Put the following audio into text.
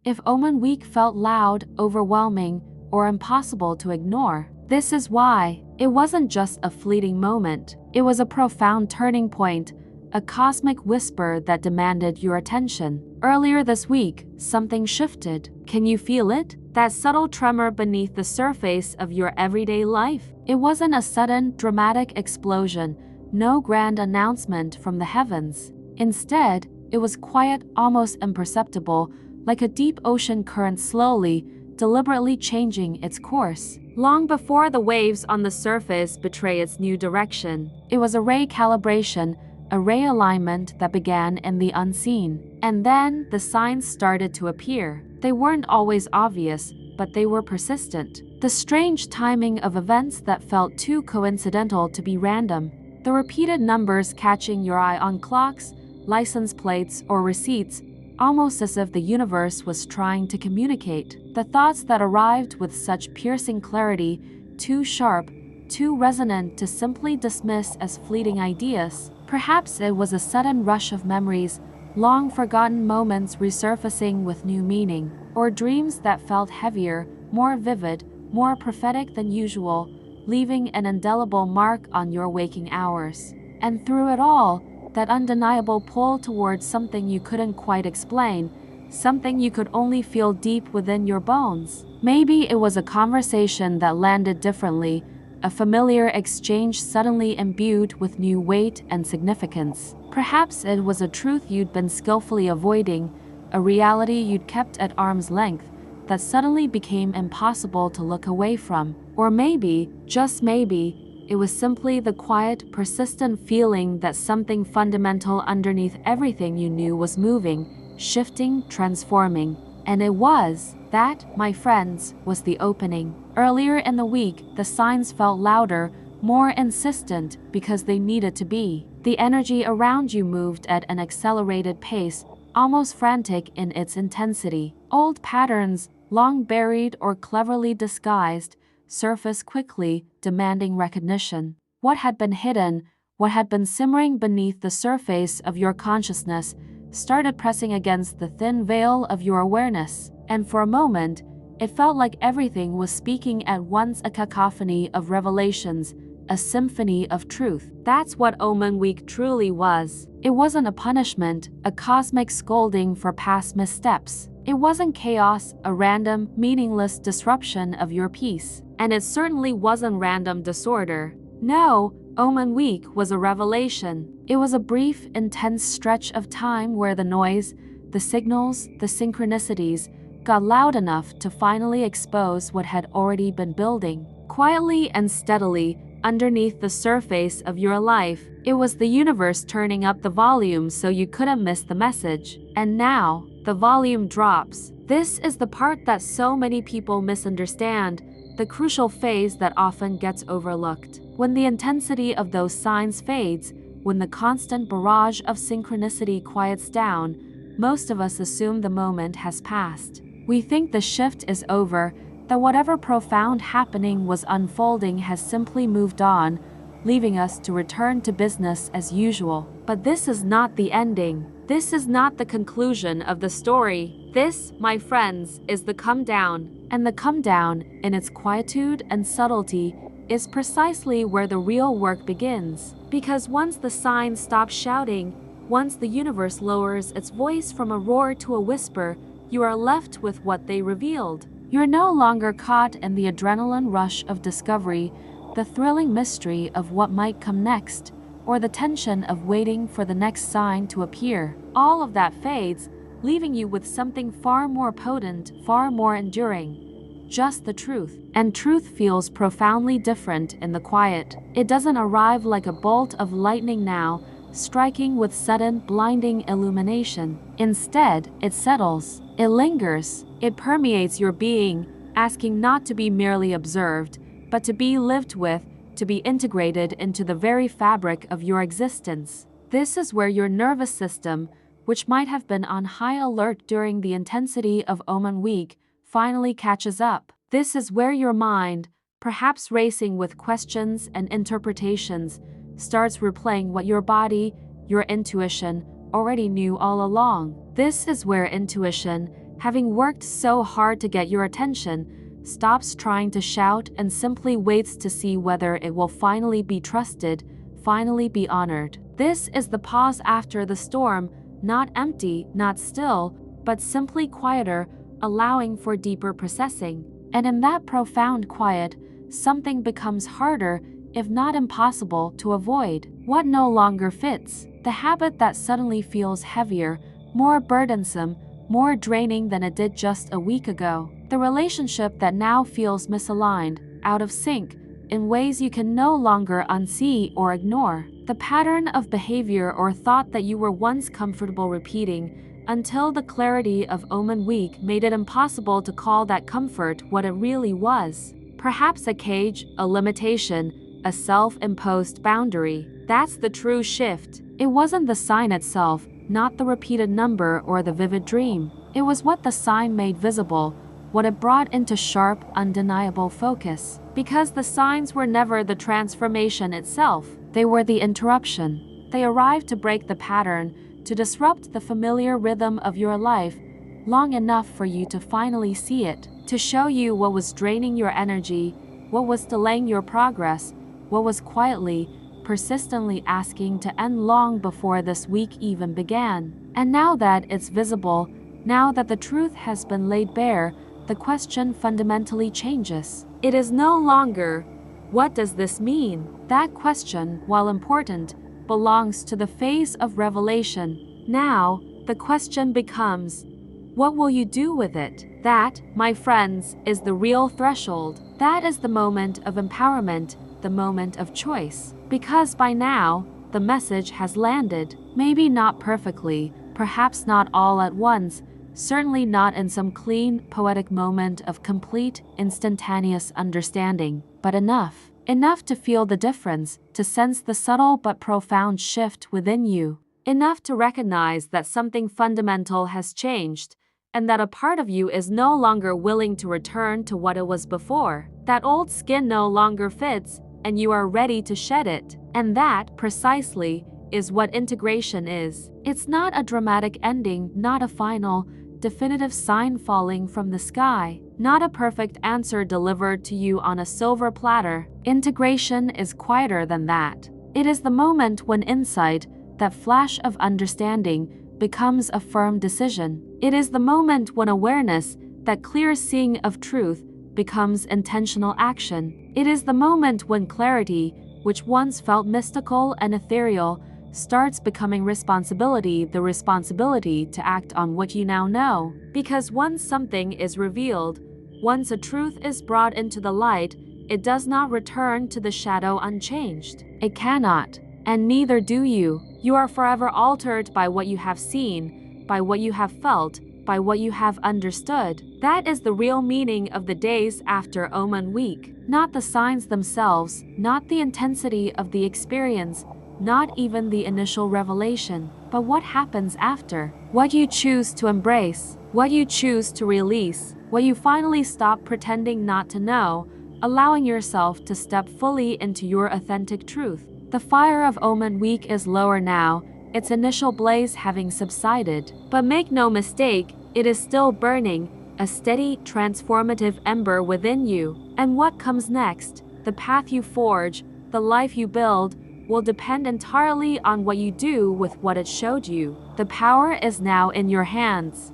if Omen Week felt loud, overwhelming, or impossible to ignore. This is why. It wasn't just a fleeting moment. It was a profound turning point, a cosmic whisper that demanded your attention. Earlier this week, something shifted. Can you feel it? That subtle tremor beneath the surface of your everyday life? It wasn't a sudden, dramatic explosion, no grand announcement from the heavens. Instead, it was quiet, almost imperceptible, like a deep ocean current slowly, deliberately changing its course. Long before the waves on the surface betray its new direction, it was a ray calibration, a ray alignment that began in the unseen. And then the signs started to appear. They weren't always obvious, but they were persistent. The strange timing of events that felt too coincidental to be random. The repeated numbers catching your eye on clocks, license plates, or receipts, almost as if the universe was trying to communicate. The thoughts that arrived with such piercing clarity, too sharp, too resonant to simply dismiss as fleeting ideas. Perhaps it was a sudden rush of memories, long-forgotten moments resurfacing with new meaning, or dreams that felt heavier, more vivid, more prophetic than usual, leaving an indelible mark on your waking hours. And through it all, that undeniable pull towards something you couldn't quite explain, something you could only feel deep within your bones. Maybe it was a conversation that landed differently, a familiar exchange suddenly imbued with new weight and significance. Perhaps it was a truth you'd been skillfully avoiding, a reality you'd kept at arm's length, that suddenly became impossible to look away from. Or maybe, just maybe, it was simply the quiet, persistent feeling that something fundamental underneath everything you knew was moving, shifting, transforming. And it was. That, my friends, was the opening. Earlier in the week, the signs felt louder, more insistent, because they needed to be. The energy around you moved at an accelerated pace, almost frantic in its intensity. Old patterns, long buried or cleverly disguised, surfaced quickly, demanding recognition. What had been hidden, what had been simmering beneath the surface of your consciousness, started pressing against the thin veil of your awareness. And for a moment, it felt like everything was speaking at once, a cacophony of revelations, a symphony of truth. That's what Omen Week truly was. It wasn't a punishment, a cosmic scolding for past missteps. It wasn't chaos, a random, meaningless disruption of your peace. And it certainly wasn't random disorder. No, Omen Week was a revelation. It was a brief, intense stretch of time where the noise, the signals, the synchronicities, got loud enough to finally expose what had already been building. Quietly and steadily, underneath the surface of your life, it was the universe turning up the volume so you couldn't miss the message. And now, the volume drops. This is the part that so many people misunderstand, the crucial phase that often gets overlooked. When the intensity of those signs fades, when the constant barrage of synchronicity quiets down, most of us assume the moment has passed. We think the shift is over, that whatever profound happening was unfolding has simply moved on, leaving us to return to business as usual. But this is not the ending. This is not the conclusion of the story. This, my friends, is the come down. And the come down, in its quietude and subtlety, is precisely where the real work begins. Because once the signs stop shouting, once the universe lowers its voice from a roar to a whisper, you are left with what they revealed. You're no longer caught in the adrenaline rush of discovery, the thrilling mystery of what might come next, or the tension of waiting for the next sign to appear. All of that fades, leaving you with something far more potent, far more enduring. Just the truth. And truth feels profoundly different in the quiet. It doesn't arrive like a bolt of lightning now, striking with sudden, blinding illumination. Instead, it settles. It lingers. It permeates your being, asking not to be merely observed, but to be lived with, to be integrated into the very fabric of your existence. This is where your nervous system, which might have been on high alert during the intensity of Omen Week, finally catches up. This is where your mind, perhaps racing with questions and interpretations, starts replaying what your body, your intuition, already knew all along. This is where intuition, having worked so hard to get your attention, stops trying to shout and simply waits to see whether it will finally be trusted, finally be honored. This is the pause after the storm, not empty, not still, but simply quieter, allowing for deeper processing. And in that profound quiet, something becomes harder, if not impossible, to avoid. What no longer fits? The habit that suddenly feels heavier, more burdensome, more draining than it did just a week ago. The relationship that now feels misaligned, out of sync, in ways you can no longer unsee or ignore. The pattern of behavior or thought that you were once comfortable repeating, until the clarity of OMEN Week made it impossible to call that comfort what it really was. Perhaps a cage, a limitation, a self-imposed boundary. That's the true shift. It wasn't the sign itself, not the repeated number or the vivid dream. It was what the sign made visible, what it brought into sharp, undeniable focus. Because the signs were never the transformation itself, they were the interruption. They arrived to break the pattern, to disrupt the familiar rhythm of your life, long enough for you to finally see it, to show you what was draining your energy, what was delaying your progress, what was quietly, persistently asking to end long before this week even began. And now that it's visible, now that the truth has been laid bare, the question fundamentally changes. It is no longer, what does this mean? That question, while important, belongs to the phase of revelation. Now, the question becomes, what will you do with it? That, my friends, is the real threshold. That is the moment of empowerment, the moment of choice. Because by now, the message has landed. Maybe not perfectly, perhaps not all at once, certainly not in some clean, poetic moment of complete, instantaneous understanding, but enough. Enough to feel the difference, to sense the subtle but profound shift within you. Enough to recognize that something fundamental has changed, and that a part of you is no longer willing to return to what it was before. That old skin no longer fits, and you are ready to shed it. And that, precisely, is what integration is. It's not a dramatic ending, not a final, definitive sign falling from the sky, not a perfect answer delivered to you on a silver platter. Integration is quieter than that. It is the moment when insight, that flash of understanding, becomes a firm decision. It is the moment when awareness, that clear seeing of truth, becomes intentional action. It is the moment when clarity, which once felt mystical and ethereal, starts becoming responsibility, the responsibility to act on what you now know. Because once something is revealed, once a truth is brought into the light, it does not return to the shadow unchanged. It cannot, and neither do you. You are forever altered by what you have seen, by what you have felt, by what you have understood. That is the real meaning of the days after OMEN Week. Not the signs themselves, not the intensity of the experience, not even the initial revelation, but what happens after. What you choose to embrace, what you choose to release, what you finally stop pretending not to know, allowing yourself to step fully into your authentic truth. The fire of OMEN Week is lower now, its initial blaze having subsided. But make no mistake, it is still burning, a steady, transformative ember within you. And what comes next, the path you forge, the life you build, will depend entirely on what you do with what it showed you. The power is now in your hands.